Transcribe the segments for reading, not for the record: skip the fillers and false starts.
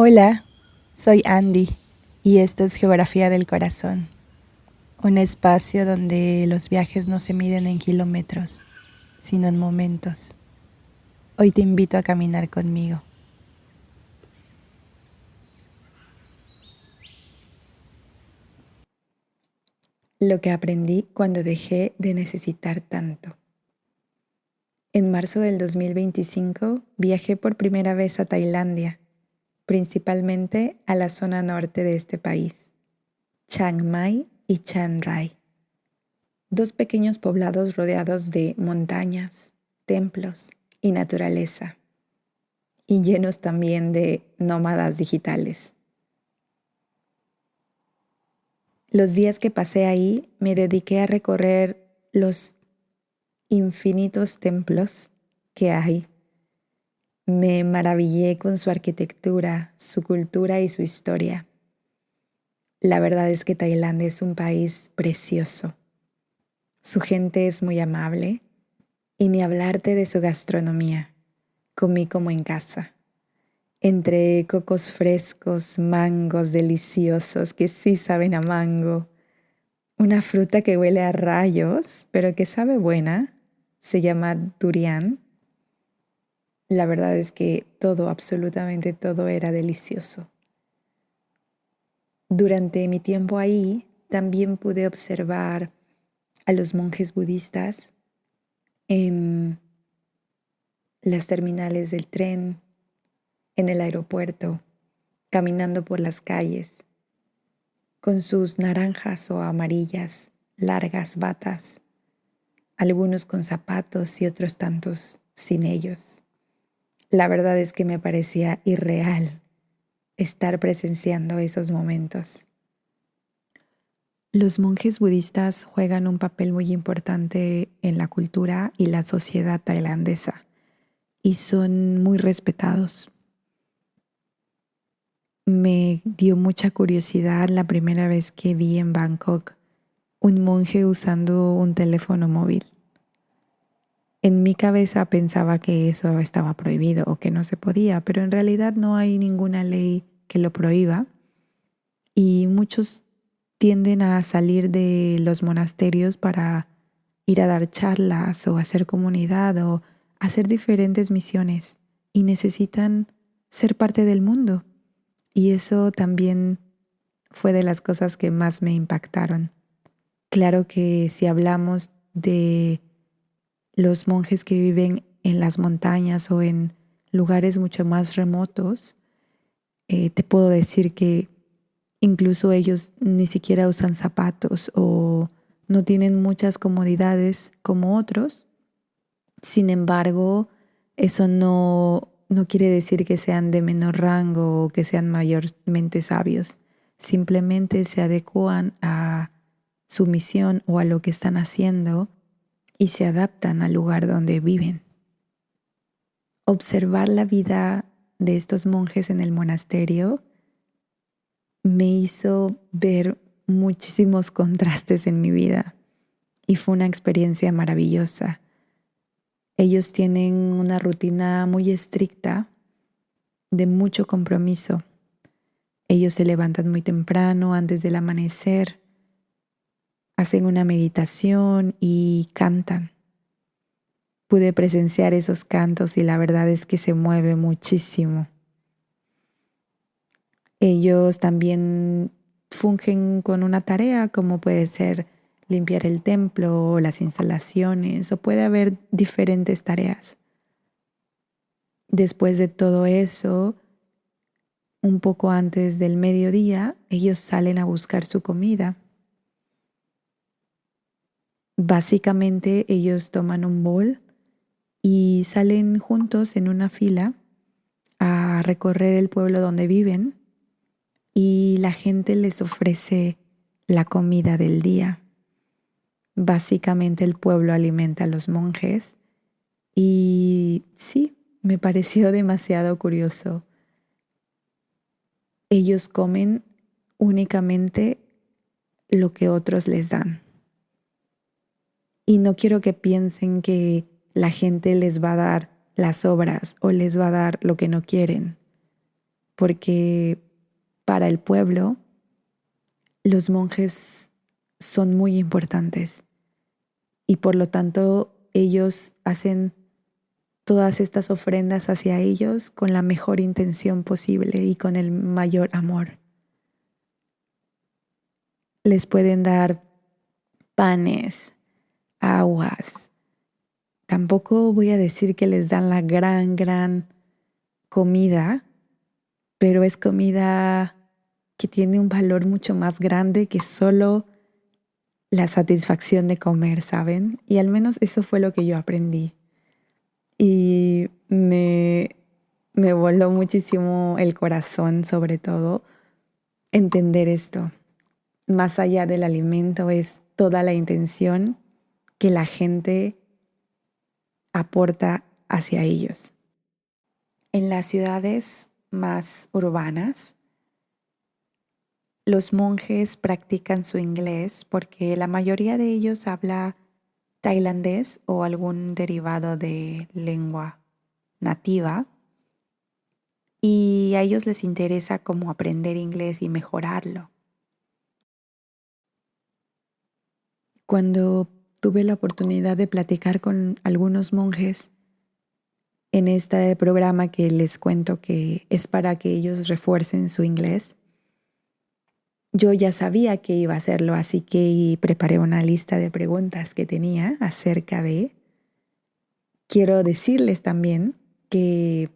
Hola, soy Andy y esto es Geografía del Corazón, un espacio donde los viajes no se miden en kilómetros, sino en momentos. Hoy te invito a caminar conmigo. Lo que aprendí cuando dejé de necesitar tanto. En marzo del 2025 viajé por primera vez a Tailandia, principalmente a la zona norte de este país, Chiang Mai y Chiang Rai. Dos pequeños poblados rodeados de montañas, templos y naturaleza, y llenos también de nómadas digitales. Los días que pasé ahí me dediqué a recorrer los infinitos templos que hay. Me maravillé con su arquitectura, su cultura y su historia. La verdad es que Tailandia es un país precioso. Su gente es muy amable y ni hablarte de su gastronomía. Comí como en casa, entre cocos frescos, mangos deliciosos que sí saben a mango, una fruta que huele a rayos, pero que sabe buena, se llama durian. La verdad es que todo, absolutamente todo era delicioso. Durante mi tiempo ahí, también pude observar a los monjes budistas en las terminales del tren, en el aeropuerto, caminando por las calles, con sus naranjas o amarillas, largas batas, algunos con zapatos y otros tantos sin ellos. La verdad es que me parecía irreal estar presenciando esos momentos. Los monjes budistas juegan un papel muy importante en la cultura y la sociedad tailandesa y son muy respetados. Me dio mucha curiosidad la primera vez que vi en Bangkok un monje usando un teléfono móvil. En mi cabeza pensaba que eso estaba prohibido o que no se podía, pero en realidad no hay ninguna ley que lo prohíba y muchos tienden a salir de los monasterios para ir a dar charlas o hacer comunidad o hacer diferentes misiones y necesitan ser parte del mundo. Y eso también fue de las cosas que más me impactaron. Claro que si hablamos de los monjes que viven en las montañas o en lugares mucho más remotos, te puedo decir que incluso ellos ni siquiera usan zapatos o no tienen muchas comodidades como otros. Sin embargo, eso no quiere decir que sean de menor rango o que sean mayormente sabios. Simplemente se adecuan a su misión o a lo que están haciendo y se adaptan al lugar donde viven. Observar la vida de estos monjes en el monasterio me hizo ver muchísimos contrastes en mi vida y fue una experiencia maravillosa. Ellos tienen una rutina muy estricta, de mucho compromiso. Ellos se levantan muy temprano, antes del amanecer, hacen una meditación y cantan. Pude presenciar esos cantos y la verdad es que se mueve muchísimo. Ellos también fungen con una tarea como puede ser limpiar el templo o las instalaciones o puede haber diferentes tareas. Después de todo eso, un poco antes del mediodía, ellos salen a buscar su comida. Básicamente ellos toman un bol y salen juntos en una fila a recorrer el pueblo donde viven y la gente les ofrece la comida del día. Básicamente el pueblo alimenta a los monjes y sí, me pareció demasiado curioso. Ellos comen únicamente lo que otros les dan. Y no quiero que piensen que la gente les va a dar las obras o les va a dar lo que no quieren. porque para el pueblo los monjes son muy importantes y por lo tanto ellos hacen todas estas ofrendas hacia ellos con la mejor intención posible y con el mayor amor. Les pueden dar panes, aguas. Tampoco voy a decir que les dan la gran comida, pero es comida que tiene un valor mucho más grande que solo la satisfacción de comer, ¿saben? Y al menos eso fue lo que yo aprendí. Y me voló muchísimo el corazón, sobre todo, entender esto. Más allá del alimento es toda la intención que la gente aporta hacia ellos. En las ciudades más urbanas, los monjes practican su inglés porque la mayoría de ellos habla tailandés o algún derivado de lengua nativa y a ellos les interesa cómo aprender inglés y mejorarlo. Cuando tuve la oportunidad de platicar con algunos monjes en este programa que les cuento que es para que ellos refuercen su inglés, yo ya sabía que iba a hacerlo, así que preparé una lista de preguntas que tenía acerca de. Quiero decirles también que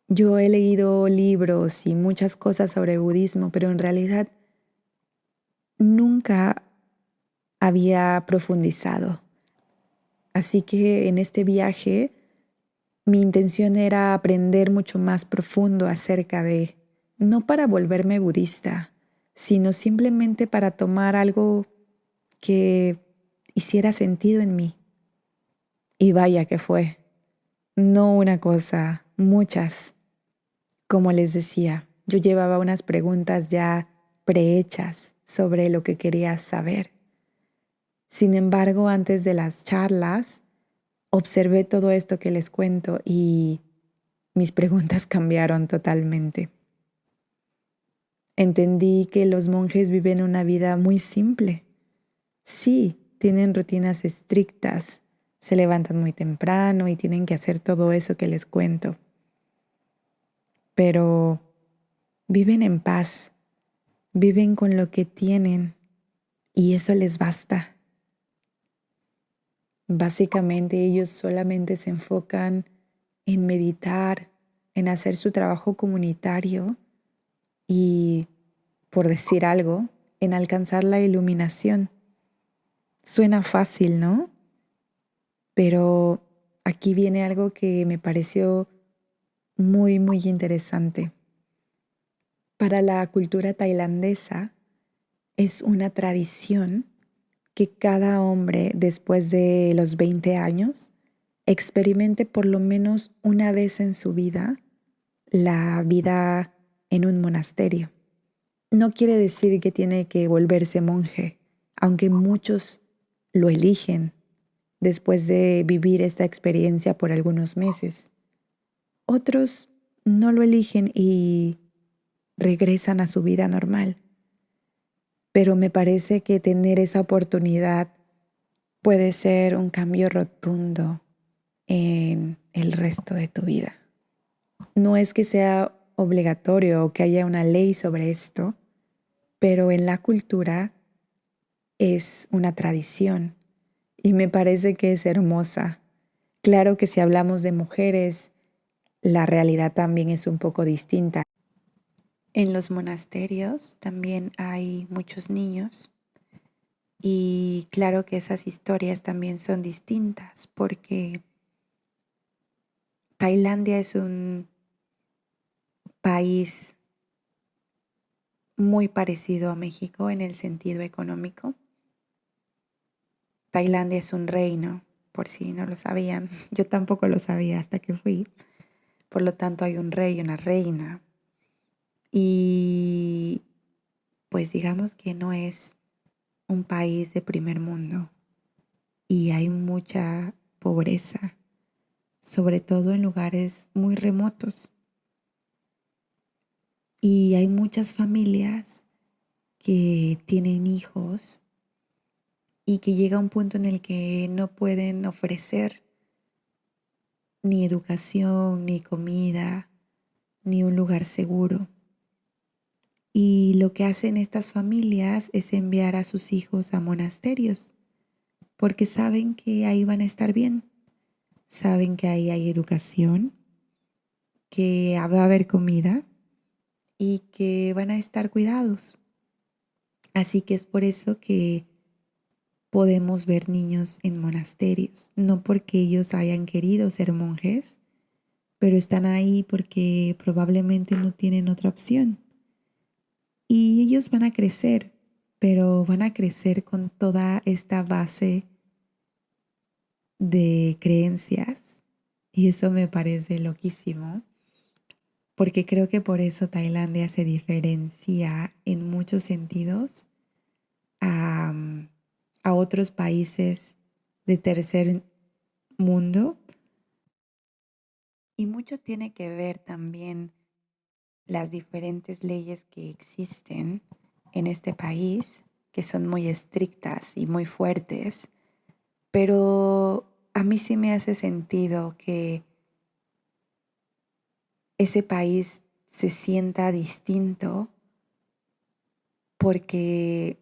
yo he leído libros y muchas cosas sobre budismo, pero en realidad nunca había profundizado. Así que en este viaje mi intención era aprender mucho más profundo acerca de, no para volverme budista, sino simplemente para tomar algo que hiciera sentido en mí. Y vaya que fue, no una cosa, muchas. Como les decía, yo llevaba unas preguntas ya prehechas sobre lo que quería saber. Sin embargo, antes de las charlas, observé todo esto que les cuento y mis preguntas cambiaron totalmente. Entendí que los monjes viven una vida muy simple. Sí, tienen rutinas estrictas, se levantan muy temprano y tienen que hacer todo eso que les cuento. Pero viven en paz, viven con lo que tienen y eso les basta. Básicamente ellos solamente se enfocan en meditar, en hacer su trabajo comunitario y, por decir algo, en alcanzar la iluminación. Suena fácil, ¿no? Pero aquí viene algo que me pareció muy interesante. Para la cultura tailandesa es una tradición que cada hombre después de los 20 años experimente por lo menos una vez en su vida la vida en un monasterio. No quiere decir que tiene que volverse monje, aunque muchos lo eligen después de vivir esta experiencia por algunos meses. Otros no lo eligen y regresan a su vida normal. Pero me parece que tener esa oportunidad puede ser un cambio rotundo en el resto de tu vida. No es que sea obligatorio o que haya una ley sobre esto, pero en la cultura es una tradición y me parece que es hermosa. Claro que si hablamos de mujeres, la realidad también es un poco distinta. En los monasterios también hay muchos niños y claro que esas historias también son distintas porque Tailandia es un país muy parecido a México en el sentido económico. Tailandia es un reino, por si no lo sabían. Yo tampoco lo sabía hasta que fui. Por lo tanto, hay un rey y una reina. Y pues digamos que no es un país de primer mundo. Y hay mucha pobreza, sobre todo en lugares muy remotos. Y hay muchas familias que tienen hijos y que llega un punto en el que no pueden ofrecer ni educación, ni comida, ni un lugar seguro. Y lo que hacen estas familias es enviar a sus hijos a monasterios, porque saben que ahí van a estar bien, saben que ahí hay educación, que va a haber comida y que van a estar cuidados. Así que es por eso que podemos ver niños en monasterios, no porque ellos hayan querido ser monjes, pero están ahí porque probablemente no tienen otra opción. Y ellos van a crecer, pero van a crecer con toda esta base de creencias. Y eso me parece loquísimo, porque creo que por eso Tailandia se diferencia en muchos sentidos a, a otros países de tercer mundo. Y mucho tiene que ver también las diferentes leyes que existen en este país, que son muy estrictas y muy fuertes, pero a mí sí me hace sentido que ese país se sienta distinto porque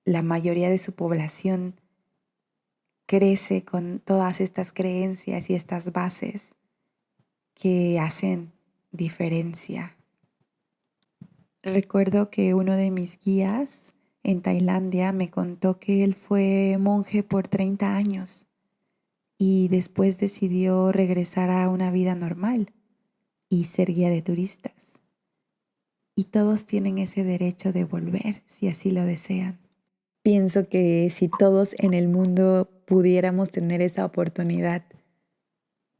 la mayoría de su población crece con todas estas creencias y estas bases que hacen diferencia. Recuerdo que uno de mis guías en Tailandia me contó que él fue monje por 30 años y después decidió regresar a una vida normal y ser guía de turistas. Y todos tienen ese derecho de volver si así lo desean. Pienso que si todos en el mundo pudiéramos tener esa oportunidad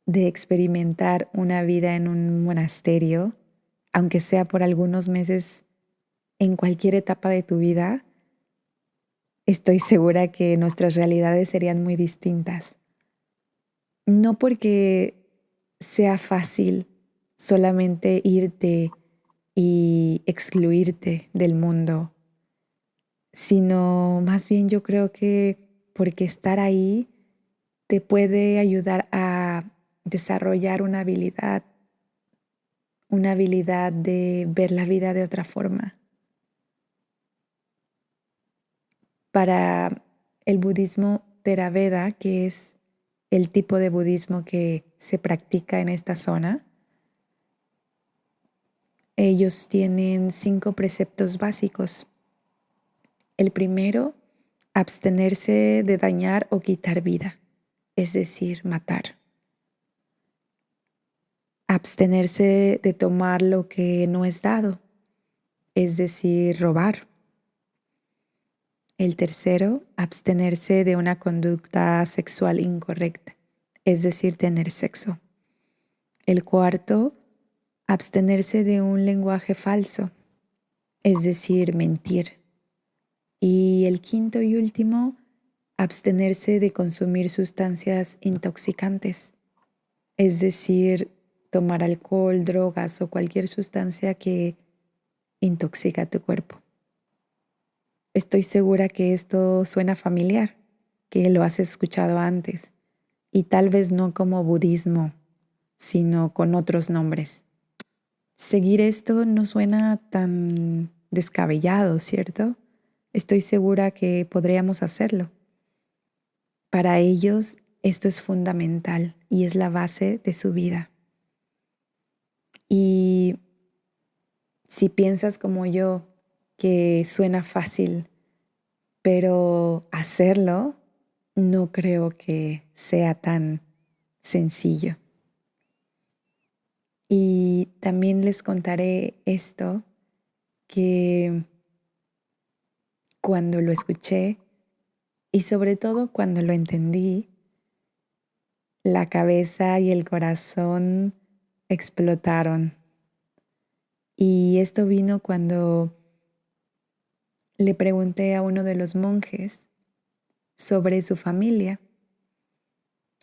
de experimentar una vida en un monasterio, aunque sea por algunos meses en cualquier etapa de tu vida, estoy segura que nuestras realidades serían muy distintas. No porque sea fácil solamente irte y excluirte del mundo, sino más bien yo creo que porque estar ahí te puede ayudar a desarrollar una habilidad de ver la vida de otra forma. Para el budismo Theravada, que es el tipo de budismo que se practica en esta zona, ellos tienen 5 preceptos básicos. El primero, abstenerse de dañar o quitar vida, es decir, matar. Abstenerse de tomar lo que no es dado, es decir, robar. El tercero, abstenerse de una conducta sexual incorrecta, es decir, tener sexo. El cuarto, abstenerse de un lenguaje falso, es decir, mentir. Y el quinto y último, abstenerse de consumir sustancias intoxicantes, es decir, tomar alcohol, drogas o cualquier sustancia que intoxica tu cuerpo. Estoy segura que esto suena familiar, que lo has escuchado antes, y tal vez no como budismo, sino con otros nombres. Seguir esto no suena tan descabellado, ¿cierto? Estoy segura que podríamos hacerlo. Para ellos esto es fundamental y es la base de su vida. Y si piensas como yo que suena fácil, pero hacerlo no creo que sea tan sencillo. Y también les contaré esto, que cuando lo escuché y sobre todo cuando lo entendí, la cabeza y el corazón explotaron. Y esto vino cuando le pregunté a uno de los monjes sobre su familia.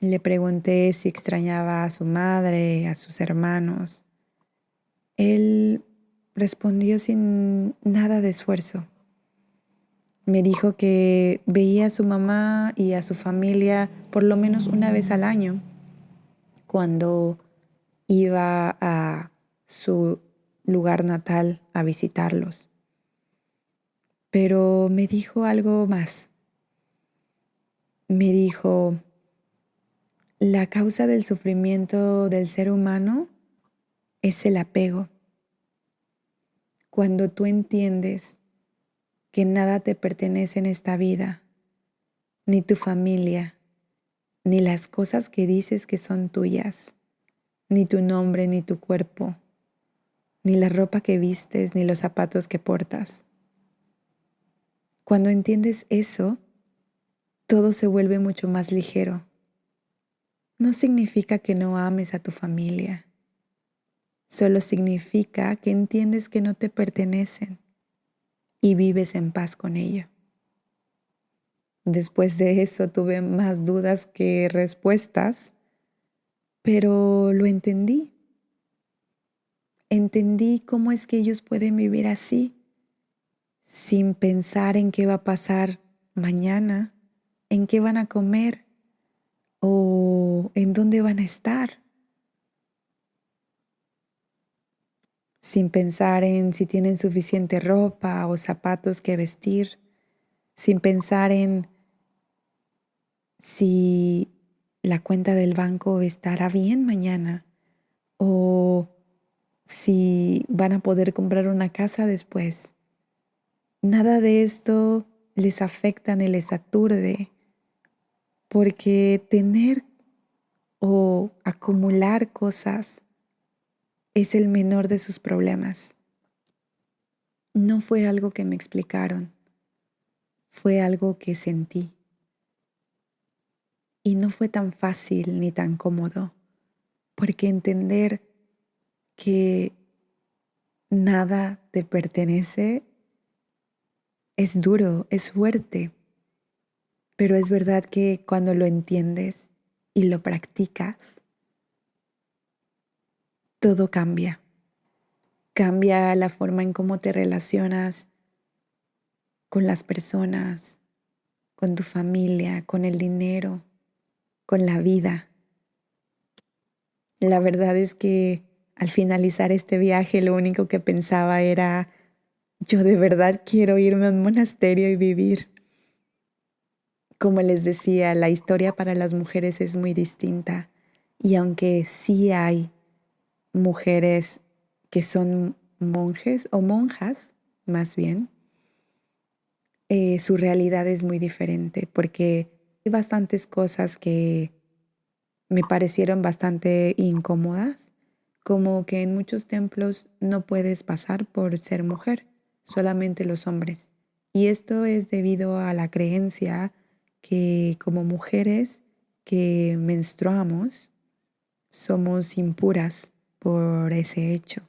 Le pregunté si extrañaba a su madre, a sus hermanos. Él respondió sin nada de esfuerzo. Me dijo que veía a su mamá y a su familia por lo menos una vez al año cuando iba a su lugar natal a visitarlos. Pero me dijo algo más. Me dijo, la causa del sufrimiento del ser humano es el apego. Cuando tú entiendes que nada te pertenece en esta vida, ni tu familia, ni las cosas que dices que son tuyas, ni tu nombre, ni tu cuerpo, ni la ropa que vistes, ni los zapatos que portas. Cuando entiendes eso, todo se vuelve mucho más ligero. No significa que no ames a tu familia, solo significa que entiendes que no te pertenecen y vives en paz con ello. Después de eso tuve más dudas que respuestas, pero lo entendí. Entendí cómo es que ellos pueden vivir así, sin pensar en qué va a pasar mañana, en qué van a comer o en dónde van a estar, sin pensar en si tienen suficiente ropa o zapatos que vestir, sin pensar en si la cuenta del banco estará bien mañana o si van a poder comprar una casa después. Nada de esto les afecta ni les aturde, porque tener o acumular cosas es el menor de sus problemas. No fue algo que me explicaron, fue algo que sentí. Y no fue tan fácil ni tan cómodo, porque entender que nada te pertenece es duro, es fuerte, pero es verdad que cuando lo entiendes y lo practicas, todo cambia. Cambia la forma en cómo te relacionas con las personas, con tu familia, con el dinero, con la vida. La verdad es que al finalizar este viaje lo único que pensaba era, yo de verdad quiero irme a un monasterio y vivir. Como les decía, la historia para las mujeres es muy distinta y aunque sí hay mujeres que son monjes o monjas, más bien, su realidad es muy diferente porque hay bastantes cosas que me parecieron bastante incómodas, como que en muchos templos no puedes pasar por ser mujer, solamente los hombres. Y esto es debido a la creencia que como mujeres que menstruamos somos impuras por ese hecho.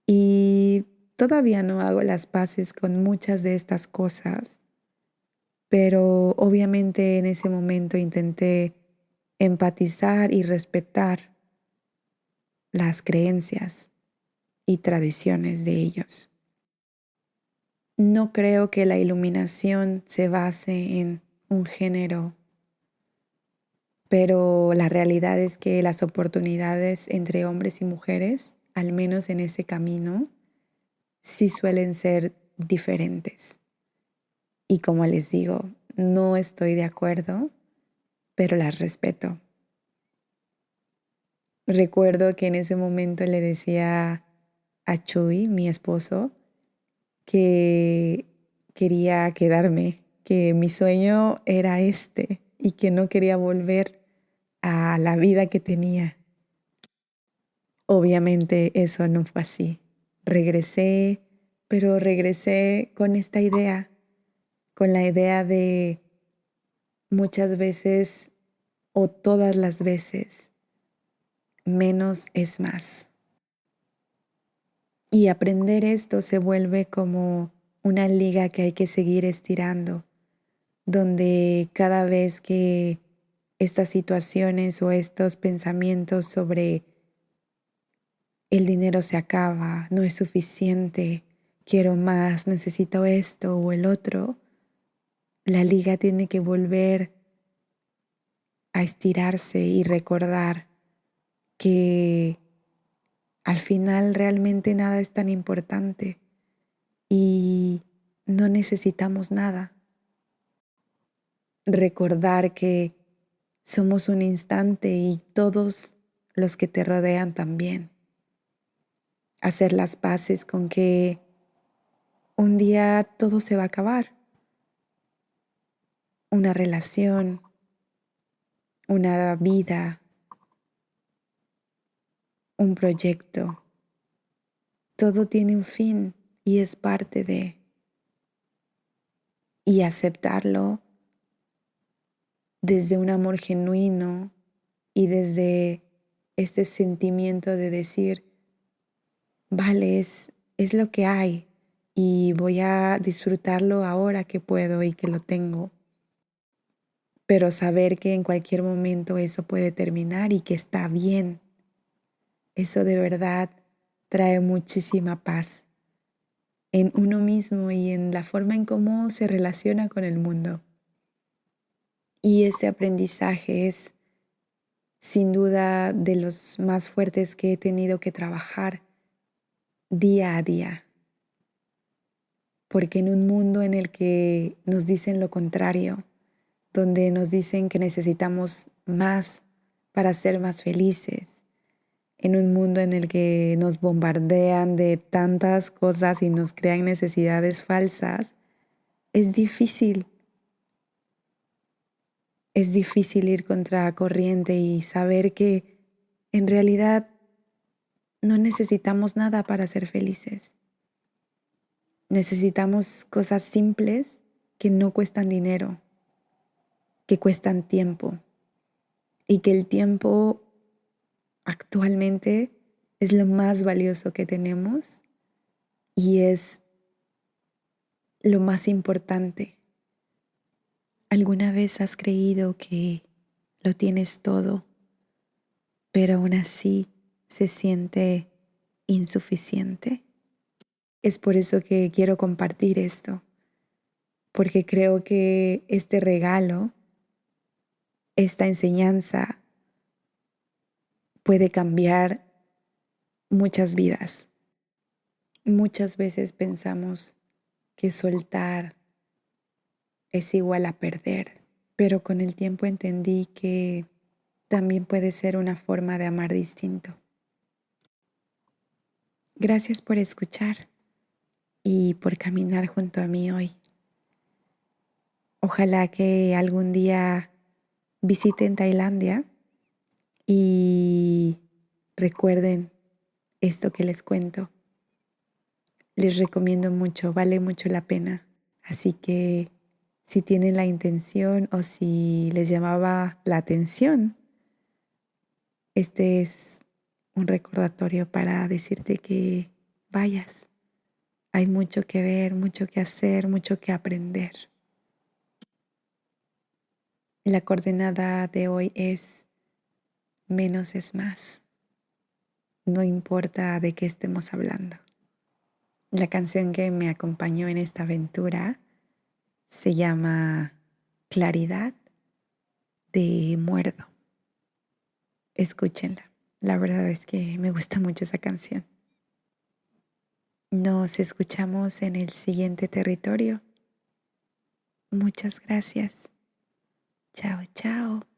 Y todavía no hago las paces con muchas de estas cosas, pero obviamente en ese momento intenté empatizar y respetar las creencias y tradiciones de ellos. No creo que la iluminación se base en un género, pero la realidad es que las oportunidades entre hombres y mujeres, al menos en ese camino, sí suelen ser diferentes. Y como les digo, no estoy de acuerdo, pero las respeto. Recuerdo que en ese momento le decía a Chuy, mi esposo, que quería quedarme, que mi sueño era este y que no quería volver a la vida que tenía. Obviamente eso no fue así. Regresé, pero regresé con esta idea, con la idea de muchas veces o todas las veces, menos es más. Y aprender esto se vuelve como una liga que hay que seguir estirando, donde cada vez que estas situaciones o estos pensamientos sobre el dinero se acaba, no es suficiente, quiero más, necesito esto o el otro, la liga tiene que volver a estirarse y recordar que al final realmente nada es tan importante y no necesitamos nada. Recordar que somos un instante y todos los que te rodean también. Hacer las paces con que un día todo se va a acabar. Una relación, una vida, un proyecto. Todo tiene un fin y es parte de. Y aceptarlo desde un amor genuino y desde este sentimiento de decir, vale, es lo que hay y voy a disfrutarlo ahora que puedo y que lo tengo. Pero saber que en cualquier momento eso puede terminar y que está bien, eso de verdad trae muchísima paz en uno mismo y en la forma en cómo se relaciona con el mundo. Y ese aprendizaje es sin duda de los más fuertes que he tenido que trabajar día a día. Porque en un mundo en el que nos dicen lo contrario, donde nos dicen que necesitamos más para ser más felices, en un mundo en el que nos bombardean de tantas cosas y nos crean necesidades falsas, es difícil. Es difícil ir contra corriente y saber que en realidad no necesitamos nada para ser felices. Necesitamos cosas simples que no cuestan dinero, que cuestan tiempo y que el tiempo actualmente es lo más valioso que tenemos y es lo más importante. ¿Alguna vez has creído que lo tienes todo, pero aún así se siente insuficiente? Es por eso que quiero compartir esto, porque creo que este regalo, esta enseñanza, puede cambiar muchas vidas. Muchas veces pensamos que soltar es igual a perder, pero con el tiempo entendí que también puede ser una forma de amar distinto. Gracias por escuchar y por caminar junto a mí hoy. Ojalá que algún día visiten Tailandia y recuerden esto que les cuento. Les recomiendo mucho, vale mucho la pena. Así que si tienen la intención o si les llamaba la atención, este es un recordatorio para decirte que vayas. Hay mucho que ver, mucho que hacer, mucho que aprender. La coordenada de hoy es menos es más. No importa de qué estemos hablando. La canción que me acompañó en esta aventura se llama Claridad de Muerdo. Escúchenla. La verdad es que me gusta mucho esa canción. Nos escuchamos en el siguiente territorio. Muchas gracias. Chao, chao.